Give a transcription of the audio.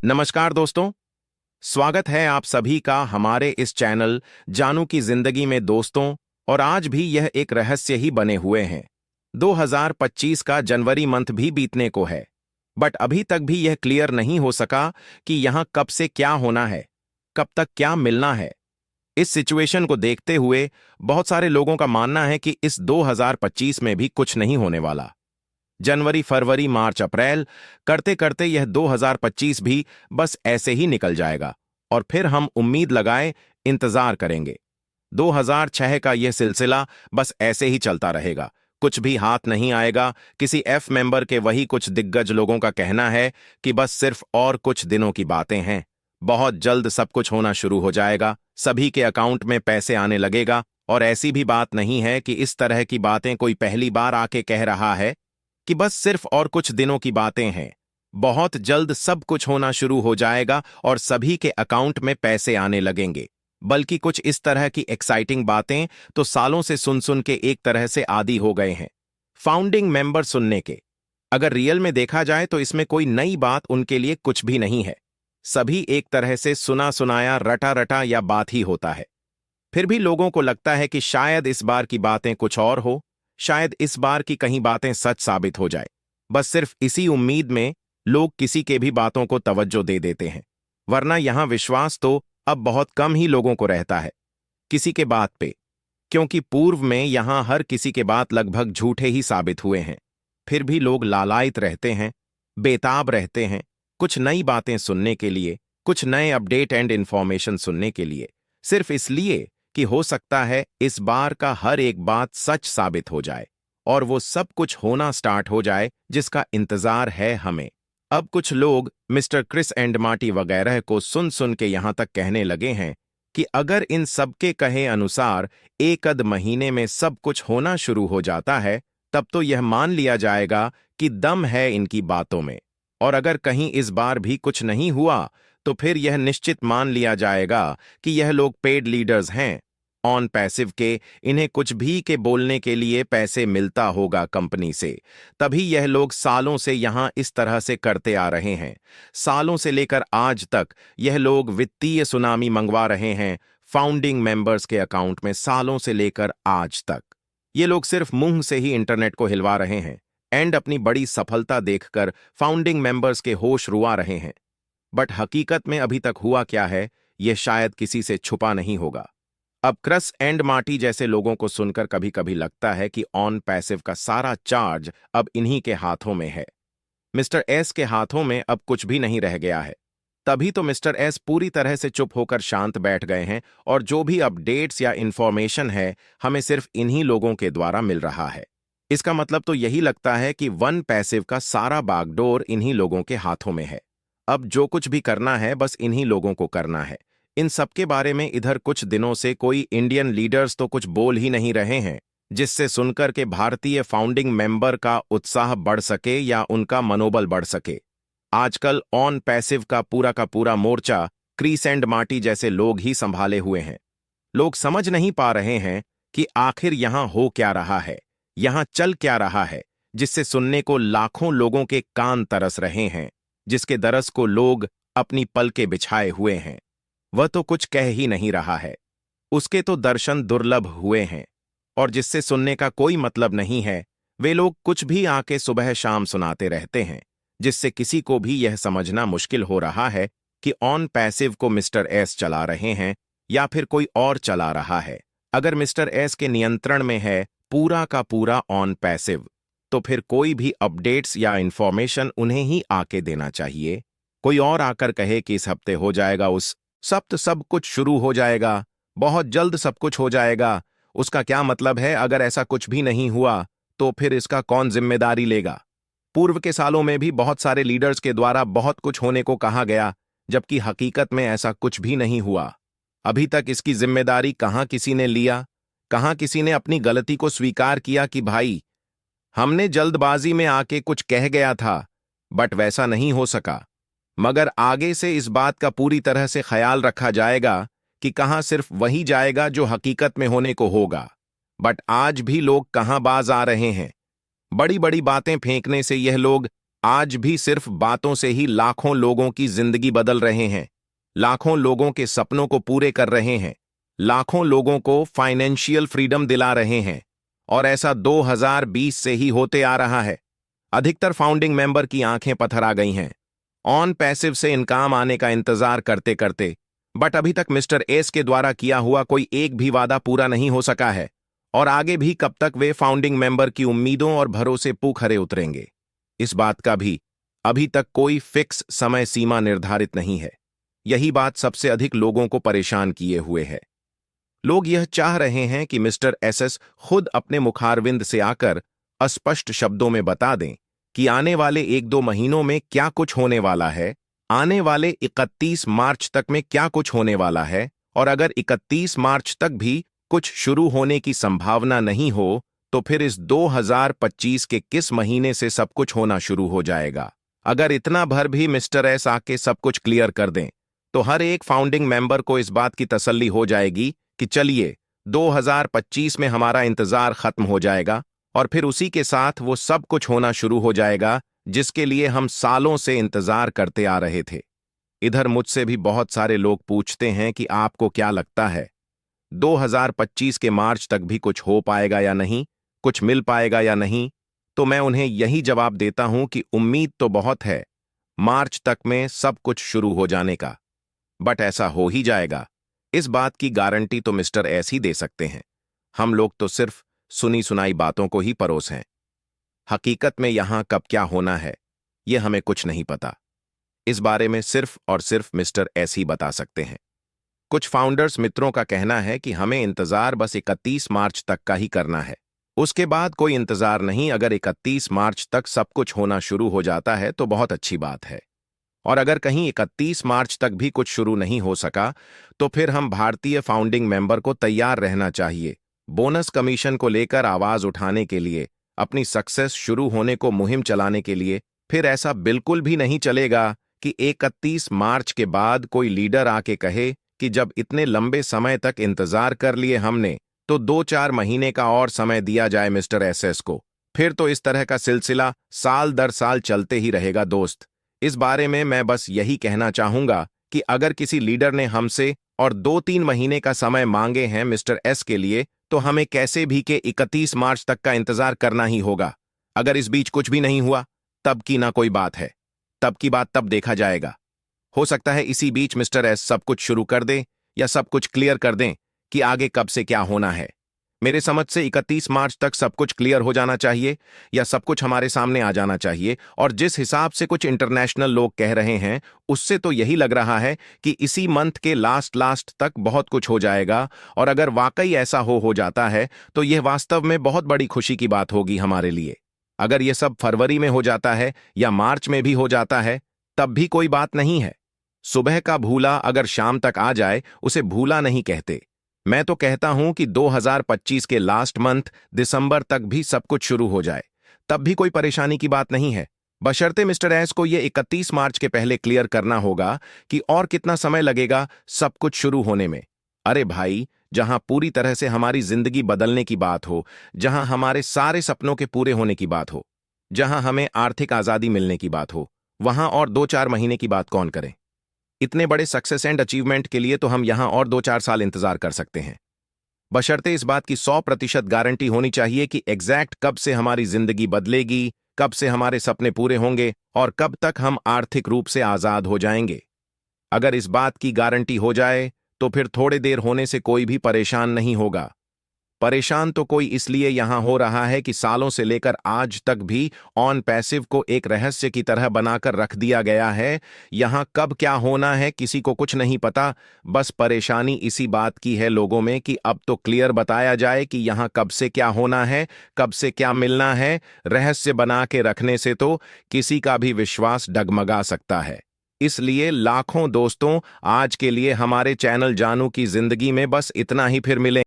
नमस्कार दोस्तों। स्वागत है आप सभी का हमारे इस चैनल जानू की जिंदगी में दोस्तों। और आज भी यह एक रहस्य ही बने हुए हैं। 2025 का जनवरी मंथ भी बीतने को है, बट अभी तक भी यह क्लियर नहीं हो सका कि यहां कब से क्या होना है, कब तक क्या मिलना है। इस सिचुएशन को देखते हुए बहुत सारे लोगों का मानना है कि इस 2025 में भी कुछ नहीं होने वाला। जनवरी, फरवरी, मार्च, अप्रैल करते करते यह 2025 भी बस ऐसे ही निकल जाएगा और फिर हम उम्मीद लगाए इंतजार करेंगे। 2006 का यह सिलसिला बस ऐसे ही चलता रहेगा, कुछ भी हाथ नहीं आएगा। किसी एफ मेंबर के वही कुछ दिग्गज लोगों का कहना है कि बस सिर्फ और कुछ दिनों की बातें हैं, बहुत जल्द सब कुछ होना शुरू हो जाएगा, सभी के अकाउंट में पैसे आने लगेगा। और ऐसी भी बात नहीं है कि इस तरह की बातें कोई पहली बार आके कह रहा है कि बस सिर्फ और कुछ दिनों की बातें हैं, बहुत जल्द सब कुछ होना शुरू हो जाएगा और सभी के अकाउंट में पैसे आने लगेंगे। बल्कि कुछ इस तरह की एक्साइटिंग बातें तो सालों से सुन सुन के एक तरह से आदी हो गए हैं, फाउंडिंग मेंबर सुनने के। अगर रियल में देखा जाए तो इसमें कोई नई बात उनके लिए कुछ भी नहीं है, सभी एक तरह से सुना सुनाया रटा रटा या बात ही होता है। फिर भी लोगों को लगता है कि शायद इस बार की बातें कुछ और हो, शायद इस बार की कहीं बातें सच साबित हो जाए। बस सिर्फ इसी उम्मीद में लोग किसी के भी बातों को तवज्जो दे देते हैं, वरना यहां विश्वास तो अब बहुत कम ही लोगों को रहता है किसी के बात पे, क्योंकि पूर्व में यहां हर किसी के बात लगभग झूठे ही साबित हुए हैं। फिर भी लोग लालायित रहते हैं, बेताब रहते हैं कुछ नई बातें सुनने के लिए, कुछ नए अपडेट एंड इंफॉर्मेशन सुनने के लिए, सिर्फ इसलिए कि हो सकता है इस बार का हर एक बात सच साबित हो जाए और वो सब कुछ होना स्टार्ट हो जाए जिसका इंतजार है हमें। अब कुछ लोग मिस्टर क्रिस एंड मार्टी वगैरह को सुन सुन के यहां तक कहने लगे हैं कि अगर इन सबके कहे अनुसार एक आध महीने में सब कुछ होना शुरू हो जाता है, तब तो यह मान लिया जाएगा कि दम है इनकी बातों में। और अगर कहीं इस बार भी कुछ नहीं हुआ तो फिर यह निश्चित मान लिया जाएगा कि यह लोग पेड लीडर्स हैं, ऑन पैसिव के, इन्हें कुछ भी के बोलने के लिए पैसे मिलता होगा कंपनी से, तभी यह लोग सालों से यहां इस तरह से करते आ रहे हैं। सालों से लेकर आज तक यह लोग वित्तीय सुनामी मंगवा रहे हैं फाउंडिंग मेंबर्स के अकाउंट में, सालों से लेकर आज तक। ये लोग सिर्फ मुंह से ही इंटरनेट को हिलवा रहे हैं एंड अपनी बड़ी सफलता देखकर फाउंडिंग मेंबर्स के होश रुआ रहे हैं। बट हकीकत में अभी तक हुआ क्या है, यह शायद किसी से छुपा नहीं होगा। अब क्रस एंड मार्टी जैसे लोगों को सुनकर कभी कभी लगता है कि ऑन पैसिव का सारा चार्ज अब इन्हीं के हाथों में है, मिस्टर एस के हाथों में अब कुछ भी नहीं रह गया है। तभी तो मिस्टर एस पूरी तरह से चुप होकर शांत बैठ गए हैं और जो भी अपडेट्स या इंफॉर्मेशन है हमें सिर्फ इन्हीं लोगों के द्वारा मिल रहा है। इसका मतलब तो यही लगता है कि वन पैसिव का सारा बागडोर इन्हीं लोगों के हाथों में है। अब जो कुछ भी करना है बस इन्हीं लोगों को करना है। इन सबके बारे में इधर कुछ दिनों से कोई इंडियन लीडर्स तो कुछ बोल ही नहीं रहे हैं, जिससे सुनकर के भारतीय फाउंडिंग मेंबर का उत्साह बढ़ सके या उनका मनोबल बढ़ सके। आजकल ऑन पैसिव का पूरा मोर्चा क्रिस एंड मार्टी जैसे लोग ही संभाले हुए हैं। लोग समझ नहीं पा रहे हैं कि आखिर यहां हो क्या रहा है, यहां चल क्या रहा है, जिससे सुनने को लाखों लोगों के कान तरस रहे हैं, जिसके दरस को लोग अपनी पलके बिछाए हुए हैं। वह तो कुछ कह ही नहीं रहा है, उसके तो दर्शन दुर्लभ हुए हैं, और जिससे सुनने का कोई मतलब नहीं है, वे लोग कुछ भी आके सुबह शाम सुनाते रहते हैं, जिससे किसी को भी यह समझना मुश्किल हो रहा है कि ऑन पैसिव को मिस्टर एस चला रहे हैं या फिर कोई और चला रहा है। अगर मिस्टर एस के नियंत्रण में है पूरा का पूरा ऑन पैसिव, तो फिर कोई भी अपडेट्स या इंफॉर्मेशन उन्हें ही आके देना चाहिए। कोई और आकर कहे कि इस हफ्ते हो जाएगा, उस सप्त सब कुछ शुरू हो जाएगा, बहुत जल्द सब कुछ हो जाएगा, उसका क्या मतलब है? अगर ऐसा कुछ भी नहीं हुआ तो फिर इसका कौन जिम्मेदारी लेगा? पूर्व के सालों में भी बहुत सारे लीडर्स के द्वारा बहुत कुछ होने को कहा गया, जबकि हकीकत में ऐसा कुछ भी नहीं हुआ। अभी तक इसकी जिम्मेदारी कहां किसी ने लिया, कहां किसी ने अपनी गलती को स्वीकार किया कि भाई हमने जल्दबाजी में आके कुछ कह गया था, बट वैसा नहीं हो सका। मगर आगे से इस बात का पूरी तरह से ख्याल रखा जाएगा कि कहां सिर्फ वही जाएगा जो हकीकत में होने को होगा। बट आज भी लोग कहां बाज आ रहे हैं, बड़ी बड़ी बातें फेंकने से यह लोग आज भी सिर्फ बातों से ही लाखों लोगों की जिंदगी बदल रहे हैं, लाखों लोगों के सपनों को पूरे कर रहे हैं, लाखों लोगों को फाइनेंशियल फ्रीडम दिला रहे हैं। और ऐसा 2020 से ही होते आ रहा है। अधिकतर फाउंडिंग मेंबर की आंखें पत्थर आ गई हैं, ऑन पैसिव से इनकम आने का इंतजार करते करते। बट अभी तक मिस्टर एस के द्वारा किया हुआ कोई एक भी वादा पूरा नहीं हो सका है, और आगे भी कब तक वे फाउंडिंग मेंबर की उम्मीदों और भरोसे पूखरे उतरेंगे, इस बात का भी अभी तक कोई फिक्स समय सीमा निर्धारित नहीं है। यही बात सबसे अधिक लोगों को परेशान किए हुए है। लोग यह चाह रहे हैं कि मिस्टर एसएस खुद अपने मुखारविंद से आकर अस्पष्ट शब्दों में बता दें कि आने वाले 1-2 महीनों में क्या कुछ होने वाला है, आने वाले 31 मार्च तक में क्या कुछ होने वाला है, और अगर 31 मार्च तक भी कुछ शुरू होने की संभावना नहीं हो तो फिर इस 2025 के किस महीने से सब कुछ होना शुरू हो जाएगा। अगर इतना भर भी मिस्टर एस आके सब कुछ क्लियर कर दें तो हर एक फाउंडिंग मेंबर को इस बात की तसल्ली हो जाएगी कि चलिए 2025 में हमारा इंतजार खत्म हो जाएगा, और फिर उसी के साथ वो सब कुछ होना शुरू हो जाएगा जिसके लिए हम सालों से इंतजार करते आ रहे थे। इधर मुझसे भी बहुत सारे लोग पूछते हैं कि आपको क्या लगता है 2025 के मार्च तक भी कुछ हो पाएगा या नहीं, कुछ मिल पाएगा या नहीं। तो मैं उन्हें यही जवाब देता हूं कि उम्मीद तो बहुत है मार्च तक में सब कुछ शुरू हो जाने का, बट ऐसा हो ही जाएगा इस बात की गारंटी तो मिस्टर एस ही दे सकते हैं। हम लोग तो सिर्फ सुनी सुनाई बातों को ही परोस हैं। हकीकत में यहां कब क्या होना है यह हमें कुछ नहीं पता। इस बारे में सिर्फ और सिर्फ मिस्टर एस ही बता सकते हैं। कुछ फाउंडर्स मित्रों का कहना है कि हमें इंतजार बस 31 मार्च तक का ही करना है, उसके बाद कोई इंतजार नहीं। अगर 31 मार्च तक सब कुछ होना शुरू हो जाता है तो बहुत अच्छी बात है, और अगर कहीं 31 मार्च तक भी कुछ शुरू नहीं हो सका तो फिर हम भारतीय फाउंडिंग मेंबर को तैयार रहना चाहिए बोनस कमीशन को लेकर आवाज उठाने के लिए, अपनी सक्सेस शुरू होने को मुहिम चलाने के लिए। फिर ऐसा बिल्कुल भी नहीं चलेगा कि 31 मार्च के बाद कोई लीडर आके कहे कि जब इतने लंबे समय तक इंतजार कर लिए हमने तो 2-4 महीने का और समय दिया जाए मिस्टर एसएस को। फिर तो इस तरह का सिलसिला साल दर साल चलते ही रहेगा दोस्त। इस बारे में मैं बस यही कहना चाहूंगा कि अगर किसी लीडर ने हमसे और 2-3 महीने का समय मांगे हैं मिस्टर एस के लिए तो हमें कैसे भी के 31 मार्च तक का इंतजार करना ही होगा। अगर इस बीच कुछ भी नहीं हुआ तब की ना कोई बात है, तब की बात तब देखा जाएगा। हो सकता है इसी बीच मिस्टर एस सब कुछ शुरू कर दें या सब कुछ क्लियर कर दें कि आगे कब से क्या होना है। मेरे समझ से 31 मार्च तक सब कुछ क्लियर हो जाना चाहिए या सब कुछ हमारे सामने आ जाना चाहिए, और जिस हिसाब से कुछ इंटरनेशनल लोग कह रहे हैं उससे तो यही लग रहा है कि इसी मंथ के लास्ट तक बहुत कुछ हो जाएगा। और अगर वाकई ऐसा हो जाता है तो यह वास्तव में बहुत बड़ी खुशी की बात होगी हमारे लिए। अगर यह सब फरवरी में हो जाता है या मार्च में भी हो जाता है तब भी कोई बात नहीं है। सुबह का भूला अगर शाम तक आ जाए उसे भूला नहीं कहते। मैं तो कहता हूं कि 2025 के लास्ट मंथ दिसंबर तक भी सब कुछ शुरू हो जाए, तब भी कोई परेशानी की बात नहीं है, बशर्ते मिस्टर एस को यह 31 मार्च के पहले क्लियर करना होगा कि और कितना समय लगेगा सब कुछ शुरू होने में। अरे भाई, जहां पूरी तरह से हमारी जिंदगी बदलने की बात हो, जहां हमारे सारे सपनों के पूरे होने की बात हो, जहां हमें आर्थिक आजादी मिलने की बात हो, वहां और 2-4 महीने की बात कौन करे। इतने बड़े सक्सेस एंड अचीवमेंट के लिए तो हम यहां और 2-4 साल इंतजार कर सकते हैं, बशर्ते इस बात की 100% गारंटी होनी चाहिए कि एग्जैक्ट कब से हमारी जिंदगी बदलेगी, कब से हमारे सपने पूरे होंगे और कब तक हम आर्थिक रूप से आजाद हो जाएंगे। अगर इस बात की गारंटी हो जाए तो फिर थोड़े देर होने से कोई भी परेशान नहीं होगा। परेशान तो कोई इसलिए यहां हो रहा है कि सालों से लेकर आज तक भी ऑन पैसिव को एक रहस्य की तरह बनाकर रख दिया गया है। यहां कब क्या होना है किसी को कुछ नहीं पता। बस परेशानी इसी बात की है लोगों में कि अब तो क्लियर बताया जाए कि यहां कब से क्या होना है, कब से क्या मिलना है। रहस्य बना के रखने से तो किसी का भी विश्वास डगमगा सकता है। इसलिए लाखों दोस्तों, आज के लिए हमारे चैनल जानू की जिंदगी में बस इतना ही। फिर मिलें।